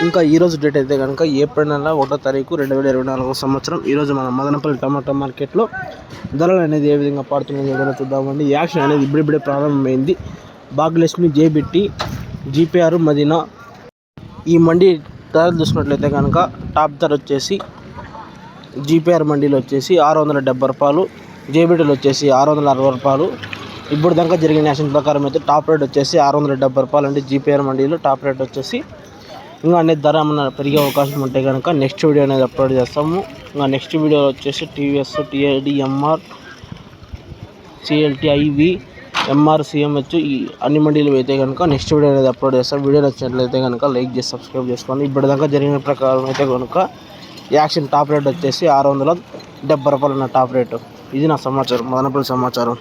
ఇంకా ఈరోజు డేట్ అయితే కనుక ఏప్రిల్ నెల 1వ తారీఖు 2024 సంవత్సరం. ఈరోజు మన మదనపల్లి టమాటా మార్కెట్లో ధరలు అనేది ఏ విధంగా పడుతున్నాయో ఏదైనా చూద్దామండి. యాక్షన్ అనేది ఇప్పుడిప్పుడే ప్రారంభమైంది. భాగ్యలక్ష్మి, జేబిట్టి, జీపీఆర్, మదీనా ఈ మండీ ధరలు చూసినట్లయితే కనుక టాప్ ధర వచ్చేసి జీపీఆర్ మండీలో వచ్చేసి 670 రూపాయలు, జేబిటీలో వచ్చేసి 660 రూపాయలు. ఇప్పుడు దాకా జరిగిన యాక్షన్ ప్రకారం అయితే టాప్ రేట్ వచ్చేసి 670 రూపాయలు అండి. జీపీఆర్ మండీలో టాప్ రేట్ వచ్చేసి ఇంకా అనేది ధర ఏమన్నా పెరిగే అవకాశం ఉంటే కనుక నెక్స్ట్ వీడియో అనేది అప్లోడ్ చేస్తాము. ఇంకా నెక్స్ట్ వీడియో వచ్చేసి TVS, TID, MR, CLT, IV, MR, CMH ఈ అన్ని మండీలు అయితే కనుక నెక్స్ట్ వీడియో అనేది అప్లోడ్ చేస్తాం. వీడియో నచ్చినట్లయితే కనుక లైక్ చేసి సబ్స్క్రైబ్ చేసుకోండి. ఇప్పటిదాకా జరిగిన ప్రకారం అయితే కనుక యాక్షన్ టాప్ రేట్ వచ్చేసి 670 రూపాయలు ఉన్న టాప్ రేటు. ఇది నా సమాచారం, మదనపల్లి సమాచారం.